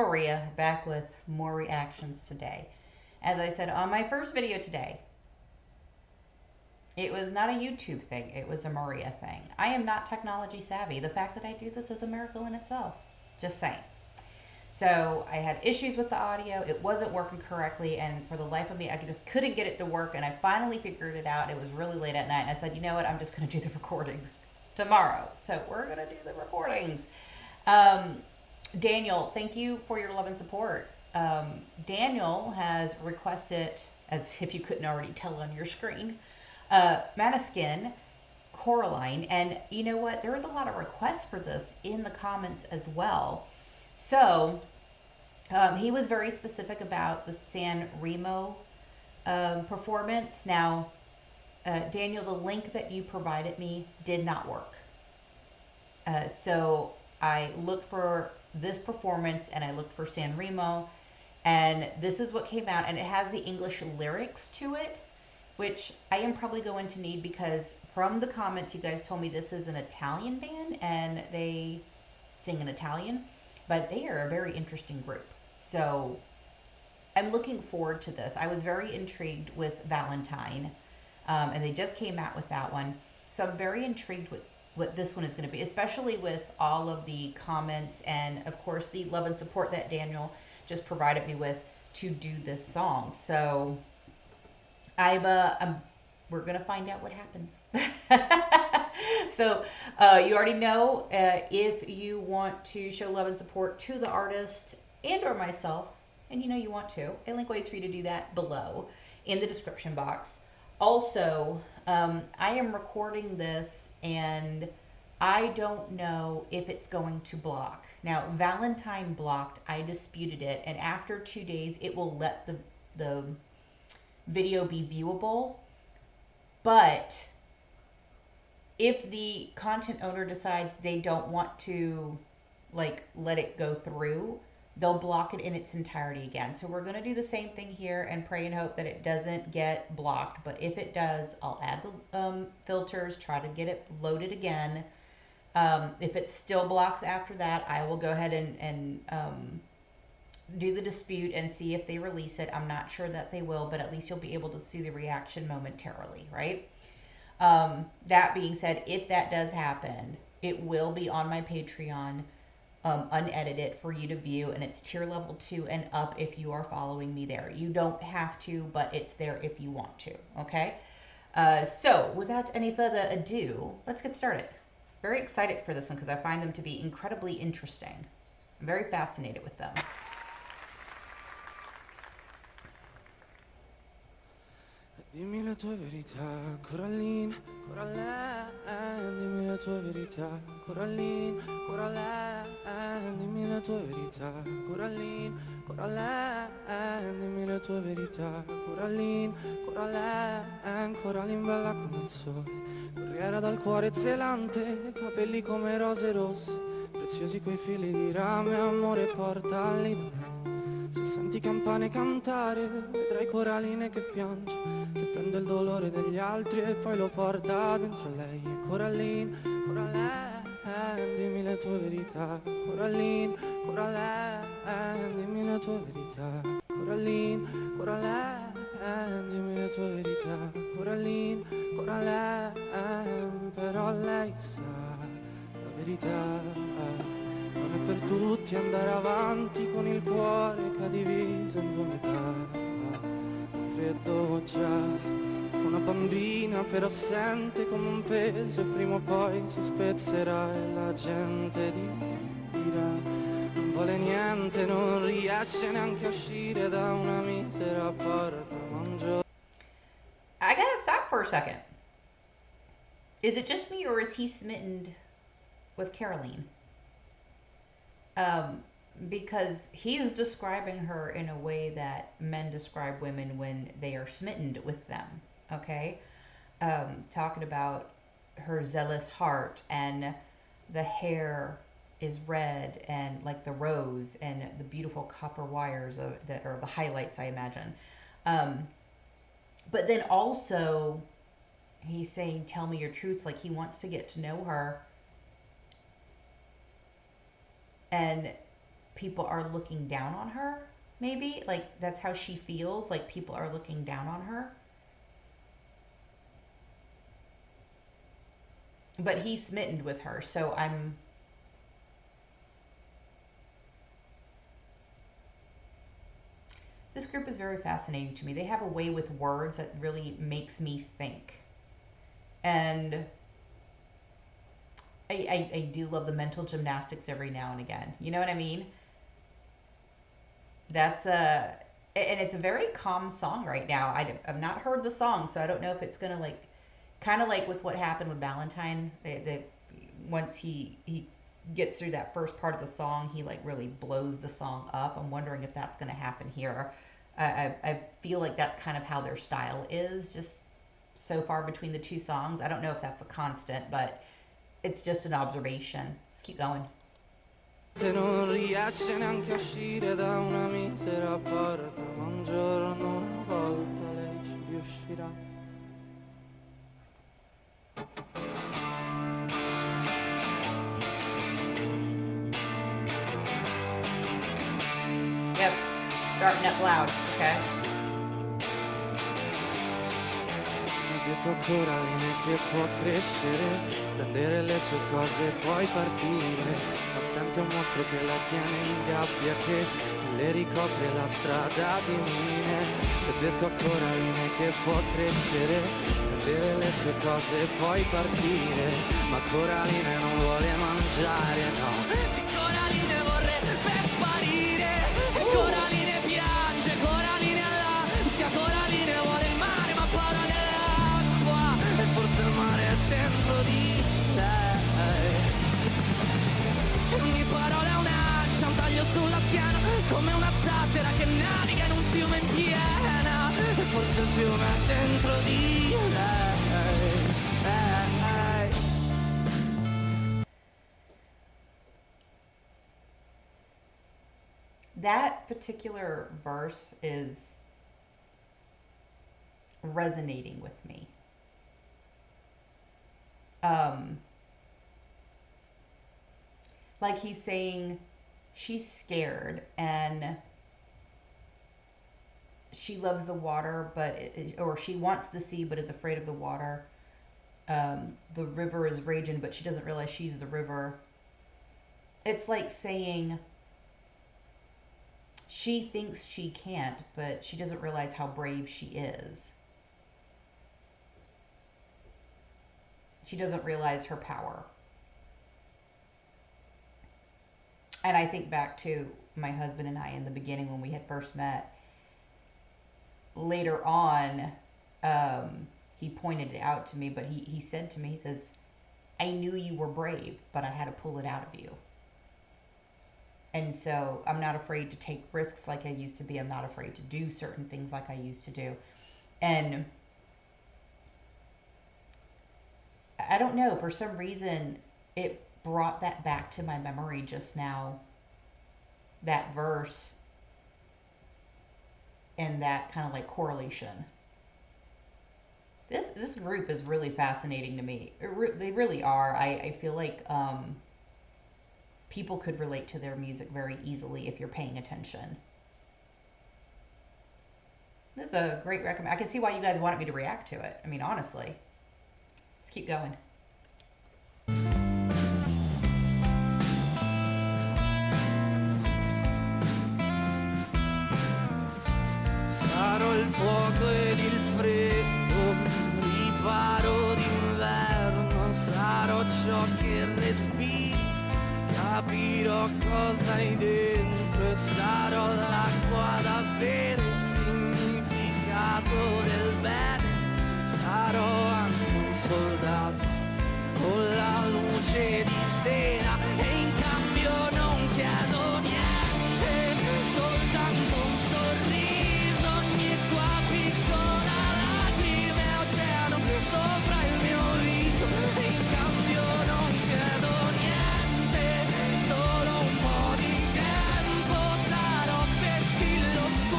Maria, back with more reactions today. As I said on my first video today, it was not a YouTube thing, it was a Maria thing. I am not technology savvy. The fact that I do this is a miracle in itself. Just saying. So I had issues with the audio, it wasn't working correctly, and for the life of me, I just couldn't get it to work, and I finally figured it out. It was really late at night, and I said, you know what, I'm just going to do the recordings tomorrow. So we're going to do the recordings. Daniel, thank you for your love and support. Daniel has requested, as if you couldn't already tell on your screen, Måneskin, Coraline, and you know what? There was a lot of requests for this in the comments as well. So he was very specific about the Sanremo performance. Now, Daniel, the link that you provided me did not work. So I looked for this performance and I looked for Sanremo, and this is what came out, and it has the English lyrics to it, which I am probably going to need because from the comments you guys told me this is an Italian band and they sing in Italian, but they are a very interesting group. So I'm looking forward to this. I was very intrigued with Valentine, and they just came out with that one. So I'm very intrigued with what this one is going to be, especially with all of the comments and, of course, the love and support that Daniel just provided me with to do this song. So we're going to find out what happens. So you already know, if you want to show love and support to the artist and or myself, and you know you want to, a link waits for you to do that below in the description box. Also, I am recording this and I don't know if it's going to block. Now, Valentine blocked, I disputed it, and after 2 days it will let the video be viewable. But if the content owner decides they don't want to let it go through, they'll block it in its entirety again. So we're going to do the same thing here and pray and hope that it doesn't get blocked. But if it does, I'll add the filters, try to get it loaded again. If it still blocks after that, I will go ahead and do the dispute and see if they release it. I'm not sure that they will, but at least you'll be able to see the reaction momentarily, right? That being said, if that does happen, it will be on my Patreon, unedited for you to view, and it's tier level 2 and up if you are following me there. You don't have to, but it's there if you want to, okay? So without any further ado, let's get started. Very excited for this one because I find them to be incredibly interesting. I'm very fascinated with them. Dimmi la tua verità, Coraline, Coraline, dimmi la tua verità, Coraline, Coraline, dimmi la tua verità, Coraline, Coraline, dimmi la tua verità, Coraline, Coraline, Coraline bella come il sole, guerriera dal cuore zelante, capelli come rose rosse, preziosi quei fili di rame, amore porta all'idone. Se senti campane cantare, vedrai Coraline che piange, che prende il dolore degli altri e poi lo porta dentro lei. E Coraline, Coraline, dimmi la tua verità. Coraline, Coraline, dimmi la tua verità. Coraline, Coraline, dimmi la tua verità. Coraline, Coraline, però lei sa la verità. Non è per tutti andare avanti con il cuore che ha diviso in due metà. Ho freddo già, una bambina però sente come un peso e prima o poi si spezzerà e la gente dirà non vuole niente, non riesce neanche a uscire da una misera porta. I gotta stop for a second. Is it just me or is he smitten with Caroline? Because he's describing her in a way that men describe women when they are smitten with them, okay? Talking about her zealous heart, and the hair is red and like the rose, and the beautiful copper wires that are the highlights, I imagine. But then also he's saying, tell me your truth, like he wants to get to know her. And people are looking down on her. Maybe like that's how she feels, like people are looking down on her. But he's smitten with her, so I'm this group is very fascinating to me. They have a way with words that really makes me think. And I do love the mental gymnastics every now and again. You know what I mean? That's a and it's a very calm song right now. I've not heard the song, so I don't know if it's gonna like kind of like with what happened with Valentine. Once he gets through that first part of the song, he like really blows the song up. I'm wondering if that's gonna happen here. I feel like that's kind of how their style is, just so far between the two songs. I don't know if that's a constant, but it's just an observation. Let's keep going. Te non riesce neanche a uscire da una misera porta, ma un giorno una volta lei ci riuscirà. Yep, starting up loud, okay? Detto ancora linee che può crescere, prendere le sue cose e poi partire, ma sente un mostro che la tiene in gabbia, che le ricopre la strada di mine. Ho detto ancora linee che può crescere, prendere le sue cose e poi partire, ma Coraline non vuole mangiare, no. Sì, Coraline vorrebbe sparire, e Coraline piange, Coraline all'ansia, Coraline vuole il mare ma paura dell'acqua, e forse il mare è dentro di lei. E ogni parola è un'ascia, un taglio sulla schiena, come una zattera che naviga in un fiume in piena, e forse il fiume è dentro di lei. That particular verse is resonating with me. Like he's saying she's scared and she loves the water, or she wants the sea but is afraid of the water. The river is raging, but she doesn't realize she's the river. It's like saying she thinks she can't, but she doesn't realize how brave she is. She doesn't realize her power. And I think back to my husband and I in the beginning when we had first met. Later on, he pointed it out to me, but he said to me, he says, I knew you were brave, but I had to pull it out of you. And so I'm not afraid to take risks like I used to be. I'm not afraid to do certain things like I used to do. And I don't know, for some reason, it brought that back to my memory just now. That verse and that kind of like correlation. This group is really fascinating to me. They really are. I feel like people could relate to their music very easily if you're paying attention. This is a great recommend. I can see why you guys wanted me to react to it. I mean, honestly. Let's keep going. Sarò il fuoco ed il freddo, riparo d'inverno, sarò ciò che respiri, capirò cosa hai dentro e sarò l'acqua da bere, il significato del bene, sarò anche un soldato con la luce di sera e in cambio non chiedo niente, soltanto un sorriso, ogni tua piccola lacrima è oceano sopra il mio viso e in cambio non chiedo niente, solo un po' di tempo, sarò vessillo scuro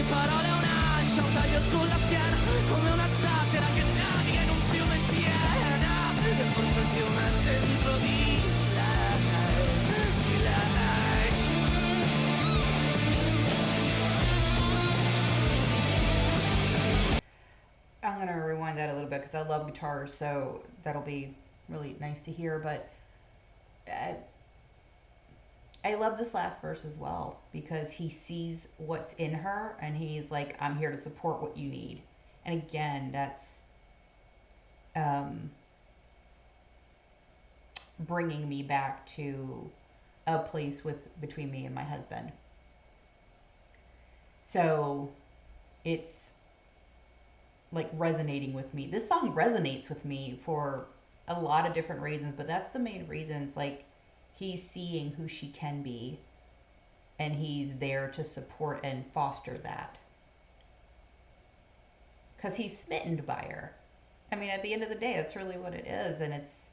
ogni parola è un'ascia, un taglio sulla schiena, come una zattera che naviga in un fiume in piena, e forse il fiume è dentro di lei, di lei. I'm going to rewind that a little bit because I love guitars, so that'll be really nice to hear. But uh, I love this last verse as well because he sees what's in her and he's like, I'm here to support what you need. And again, that's um, bringing me back to a place with between me and my husband. So it's like resonating with me. This song resonates with me for a lot of different reasons, but that's the main reason. It's like he's seeing who she can be and he's there to support and foster that because he's smitten by her. I mean, at the end of the day, that's really what it is, and it's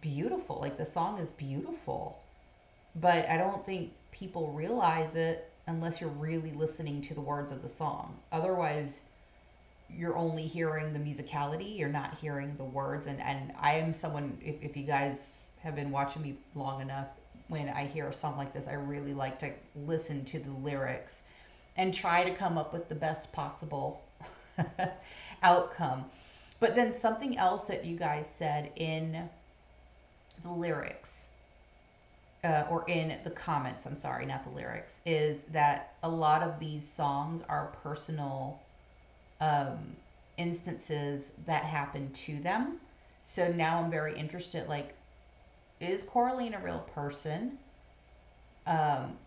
beautiful. Like the song is beautiful, but I don't think people realize it unless you're really listening to the words of the song. Otherwise, you're only hearing the musicality, you're not hearing the words. And I am someone, if you guys have been watching me long enough, when I hear a song like this, I really like to listen to the lyrics and try to come up with the best possible outcome. But then something else that you guys said in the lyrics, or in the comments, I'm sorry, not the lyrics, is that a lot of these songs are personal um, instances that happen to them. So now I'm very interested. Like, is Coraline a real person? Um,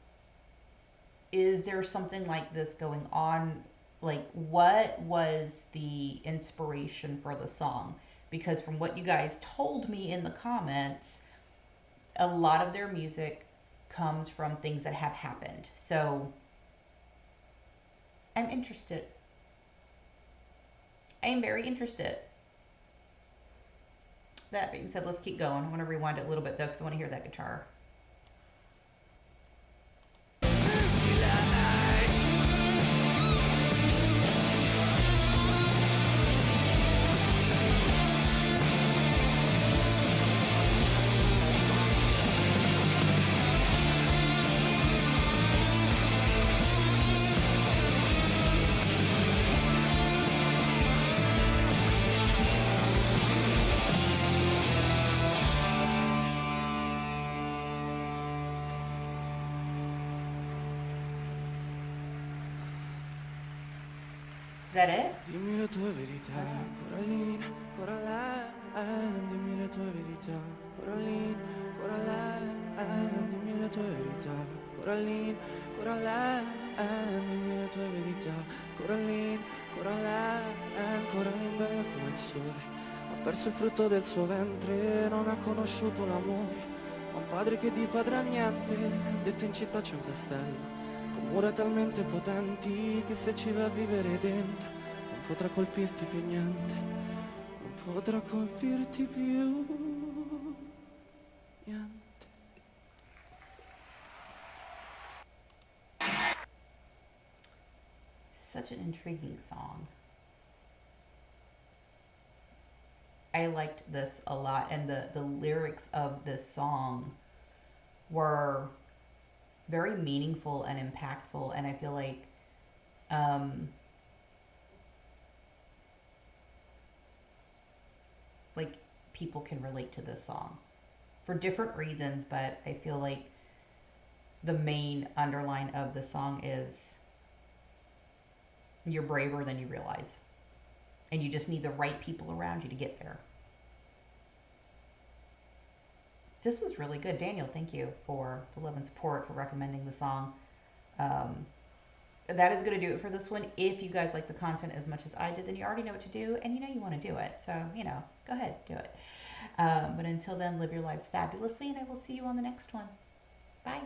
is there something like this going on? Like, what was the inspiration for the song? Because from what you guys told me in the comments, a lot of their music comes from things that have happened. So I'm interested. I am very interested. That being said, let's keep going. I want to rewind it a little bit though, because I want to hear that guitar. Is that it? Dimmi le tue verità, Coraline, Coraline, dimmi le tue verità, Coraline, Coraline, dimmi le tue verità, Coraline, Coraline, dimmi le tue verità, Coraline, Coraline, Coraline bella come il sole, ha perso il frutto del suo ventre, non ha conosciuto l'amore, ha un padre che di padre ha niente, detto in città c'è un castello, mura talmente potenti che se ci va a vivere dentro non potrà colpirti più niente, non potrà colpirti più niente. Such an intriguing song. I liked this a lot, and the lyrics of this song were very meaningful and impactful, and I feel um, like people can relate to this song for different reasons, but I feel like the main underline of the song is you're braver than you realize, and you just need the right people around you to get there. This was really good. Daniel, thank you for the love and support, for recommending the song. Um, that is going to do it for this one. If you guys like the content as much as I did, then you already know what to do, and you know you want to do it. So, go ahead, do it. But until then, live your lives fabulously, and I will see you on the next one. Bye.